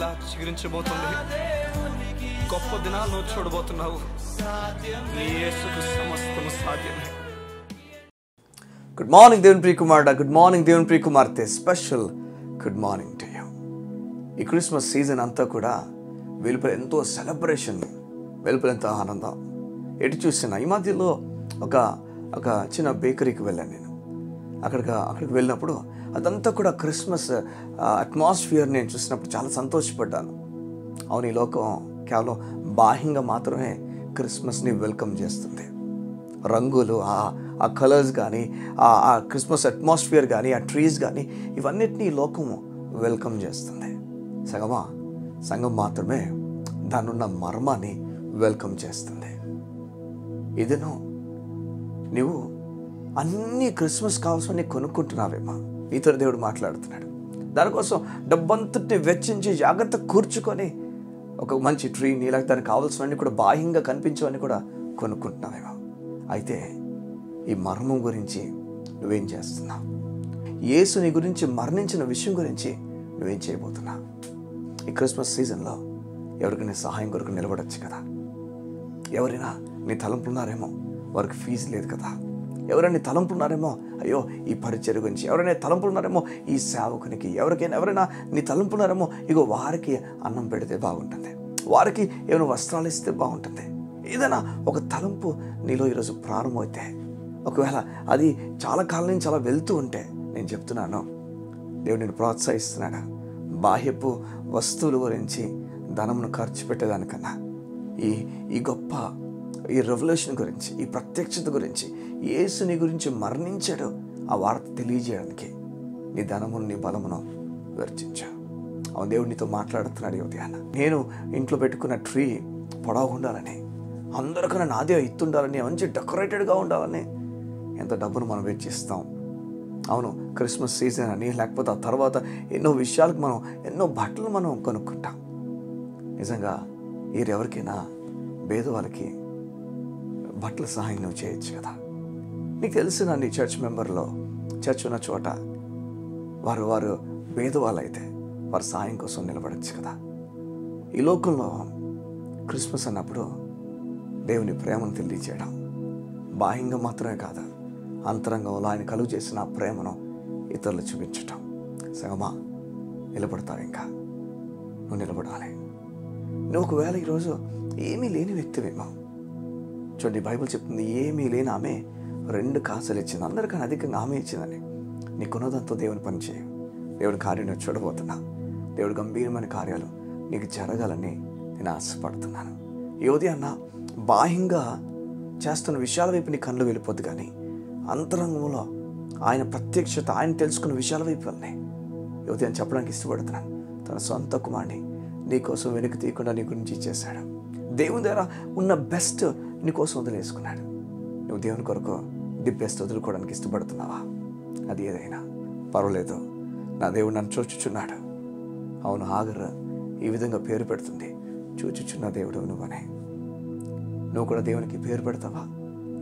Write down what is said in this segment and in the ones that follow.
మరలా చిగురించబోతుంది. గొప్ప దినాలను చూడబోతున్నావు. నీ యేసుకు సమస్తము సాధ్యమే. గుడ్ మార్నింగ్ దేవుని ప్రియ కుమారుడా, గుడ్ మార్నింగ్ దేవుని ప్రియ కుమార్తె. Special good morning to you. ఈ క్రిస్మస్ సీజన్ అంతా కూడా వెలుపల ఎంతో సెలబ్రేషన్, వెలుపల ఎంతో ఆనందం. ఎటు చూసినా ఈ మధ్యలో ఒక చిన్న బేకరీకి వెళ్ళాను నేను. అక్కడికి వెళ్ళినప్పుడు అదంతా కూడా క్రిస్మస్ అట్మాస్ఫియర్ నేను చూసినప్పుడు చాలా సంతోషపడ్డాను. అవును, ఈ లోకం కేవలం బాహ్యంగా మాత్రమే క్రిస్మస్ని వెల్కమ్ చేస్తుంది. రంగులు, ఆ కలర్స్ కానీ, ఆ క్రిస్మస్ అట్మాస్ఫియర్ కానీ, ఆ ట్రీస్ కానీ, ఇవన్నిటినీ ఈ లోకం వెల్కమ్ చేస్తుంది. సంఘం మాత్రమే దానిన్న మర్మాన్ని వెల్కమ్ చేస్తుంది. ఇదేనో నువ్వు అన్ని క్రిస్మస్ కావాల్సిన కొనుక్కుంటున్నావేమో, నీతో దేవుడు మాట్లాడుతున్నాడు. దానికోసం డబ్బంతటిని వెచ్చించి జాగ్రత్త కూర్చుకొని ఒక మంచి ట్రీని, లేకపోతే దానికి కావాల్సినవన్నీ కూడా బాహ్యంగా కనిపించవన్నీ కూడా కొనుక్కుంటున్నావేమో. అయితే ఈ మర్మం గురించి నువ్వేం చేస్తున్నావు? యేసు నీ గురించి మరణించిన విషయం గురించి నువ్వేం చేయబోతున్నావు? ఈ క్రిస్మస్ సీజన్లో ఎవరికైనా సహాయం కొరకు నిలబడచ్చు కదా. ఎవరైనా నీ తలంపున్నారేమో, వారికి ఫీజు లేదు కదా. ఎవరైనా తలంపున్నారేమో, అయ్యో ఈ పరిచర్య గురించి. ఎవరైనా తలంపున్నారేమో ఈ సేవకునికి. ఎవరైనా నీ తలంపున్నారేమో, ఇగో వారికి అన్నం పెడితే బాగుంటుంది, వారికి ఏమైనా వస్త్రాలు ఇస్తే బాగుంటుంది. ఏదైనా ఒక తలంపు నీలో ఈరోజు ప్రారంభమైతే, ఒకవేళ అది చాలా కాలం నుంచి అలా వెళ్తూ ఉంటే, నేను చెప్తున్నాను, దేవుడు నేను ప్రోత్సహిస్తున్నాడు. బాహ్యపు వస్తువుల గురించి ధనమును ఖర్చు పెట్టేదానికన్నా ఈ గొప్ప ఈ రెవల్యూషన్ గురించి, ఈ ప్రత్యక్షత గురించి, యేసు నీ గురించి మరణించాడు, ఆ వార్త తెలియజేయడానికి నీ ధనమును, నీ బలమును వెచ్చించు. అవును, దేవుడు నీతో మాట్లాడుతున్నాడు ఈ ఉదయాన. నేను ఇంట్లో పెట్టుకున్న ట్రీ పొడవుగా ఉండాలని, అందరికన్నా నాదే ఎత్తుండాలని, మంచి డెకరేటెడ్గా ఉండాలని ఎంత డబ్బును మనం వెచ్చిస్తాం. అవును, క్రిస్మస్ సీజన్ అని, లేకపోతే ఆ తర్వాత ఎన్నో విషయాలకు మనం ఎన్నో బట్టలు మనం కొనుక్కుంటాం. నిజంగా ఎవరికైనా పేదవాళ్ళకి బట్టల సహాయం నువ్వు చేయొచ్చు కదా. నీకు తెలిసిన నీ చర్చ్ మెంబర్లో, చర్చ్ ఉన్న చోట వారు పేదవాళ్ళు అయితే వారి సహాయం కోసం నిలబడచ్చు కదా. ఈ లోకంలో క్రిస్మస్ అన్నప్పుడు దేవుని ప్రేమను తెలియజేయడం బాహ్యంగా మాత్రమే కాదు, అంతరంగంలో ఆయన కలుగు చేసిన ఆ ప్రేమను ఇతరులు చూపించటం. సగమా నిలబడతావు? ఇంకా నువ్వు నిలబడాలి. నువ్వు ఒకవేళ ఈరోజు ఏమీ లేని వ్యక్తివేమో. చూడండి, బైబిల్ చెప్తుంది, ఏమీ లేని ఆమె 2 కాసులు ఇచ్చింది. అందరికన్నా అధికంగా ఆమె ఇచ్చిందని. నీకున్నదంతా దేవుని పని చేయి. దేవుడి కార్యం నువ్వు చూడబోతున్నా. దేవుడు గంభీరమైన కార్యాలు నీకు జరగాలని నేను ఆశపడుతున్నాను. ఈ ఉదయాన్న బాహ్యంగా చేస్తున్న విషయాల వైపు నీ కళ్ళు వెళ్ళిపోద్దు, కానీ అంతరంగంలో ఆయన ప్రత్యక్షత, ఆయన తెలుసుకున్న విషయాల వైపు వెళ్ళి ఈ ఉదయం చెప్పడానికి ఇష్టపడుతున్నాను. తన సొంత కుమారుని నీకోసం వెనక్కి తీయకుండా నీ గురించి ఇచ్చేశాడు. దేవుని ద్వారా ఉన్న బెస్ట్ నీకోసం వదిలేసుకున్నాడు. నువ్వు దేవుని కొరకు ది బెస్ట్ వదులుకోవడానికి ఇష్టపడుతున్నావా? అది ఏదైనా పర్వాలేదు, నా దేవుడు నన్ను చూచుచున్నాడు. అవును, హాగర్ ఈ విధంగా పేరు పెడుతుంది, చూచుచున్న దేవుడు నువ్వనే. నువ్వు కూడా దేవునికి పేరు పెడతావా?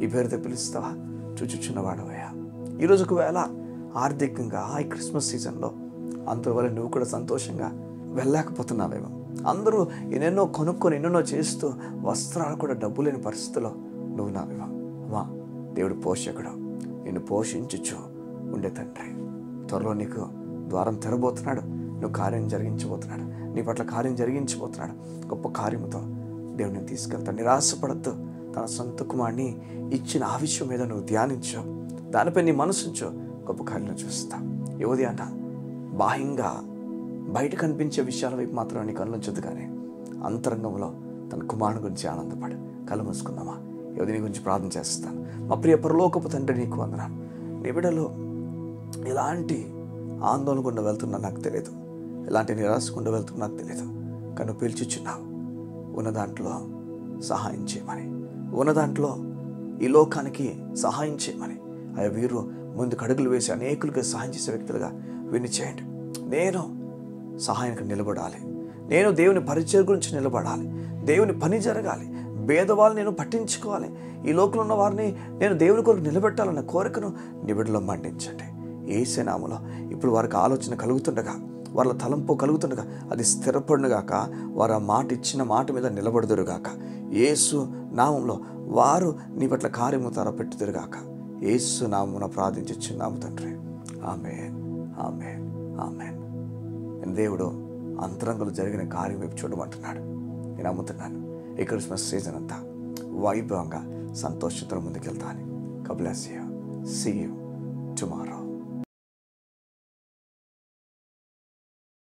ఈ పేరుతో పిలుస్తావా? చూచుచున్నవాడవయ్యా. ఈరోజు ఒకవేళ ఆర్థికంగా ఈ క్రిస్మస్ సీజన్లో అందరి వల్ల నువ్వు కూడా సంతోషంగా వెళ్ళలేకపోతున్నావేమో. అందరూ ఎన్నెన్నో కొనుక్కొని ఎన్నెన్నో చేస్తూ వస్త్రాలు కూడా డబ్బు లేని పరిస్థితిలో నువ్వు నావేమో. అమ్మా, దేవుడు పోషకుడు, నిన్ను పోషించుచు ఉండే తండ్రి. త్వరలో నీకు ద్వారం తెరబోతున్నాడు. నువ్వు కార్యం జరిగించబోతున్నాడు. నీ పట్ల కార్యం జరిగించబోతున్నాడు. గొప్ప కార్యముతో దేవుడిని తీసుకెళ్తాడు. నిరాశపడద్దు. తన సొంత కుమారుని ఇచ్చిన ఆ విషయం మీద నువ్వు ధ్యానించు, దానిపై నీ మనసుంచు, గొప్ప కార్యం చూస్తా. యువది అన్న బాహ్యంగా బయట కనిపించే విషయాల వైపు మాత్రం నీ కళ్ళు ఉంచొద్దు, కానీ అంతరంగంలో తన కుమారుని గురించి ఆనందపడు. కళ్ళు మూసుకుందామా? యువతి నీ గురించి ప్రార్థన చేస్తాను. మా ప్రియ పరలోకపు తండ్రి, నీకు వందనాలు. నీ బిడ్డలో ఎలాంటి ఆందోళన గుండా వెళ్తున్నా నాకు తెలియదు, ఎలాంటి నిరాశ గుండా వెళ్తున్నా నాకు తెలియదు, కానీ పిలుచుచున్నావు. ఉన్న దాంట్లో సహాయం చేయమని, ఉన్న దాంట్లో ఈ లోకానికి సహాయం చేయమని, అయ్యా వీరు ముందుకు అడుగులు వేసి అనేకులుగా సహాయం చేసే వ్యక్తులుగా విని చేయండి. నేను సహాయానికి నిలబడాలి. నేను దేవుని పరిచయం గురించి నిలబడాలి. దేవుని పని జరగాలి. భేదవాళ్ళు నేను పట్టించుకోవాలి. ఈ లోకంలో ఉన్న వారిని నేను దేవుని కొరకు నిలబెట్టాలన్న కోరికను నీ బిడ్డలో మండించండి. యేసు నామములో ఇప్పుడు వారికి ఆలోచన కలుగుతుండగా వాళ్ళ తలంపు కలుగుతుండగా అది స్థిరపడునుగాక. వారు ఆ మాట ఇచ్చిన మాట మీద నిలబడుదురుగాక. యేసు నామంలో వారు నీ పట్ల కార్యము తలపెట్టుదురుగాక. యేసు నామమున ప్రార్థించుచున్నాము తండ్రి. ఆమేన్, ఆమేన్, ఆమేన్. దేవుడు అంతరంగంలో జరిగిన కార్యం వైపు చూడమంటున్నాడు. నేను నమ్ముతున్నాను ఈ క్రిస్మస్ సీజన్ అంతా వైభవంగా సంతోషంతో ముందుకెళ్తాను. God bless you. See you tomorrow.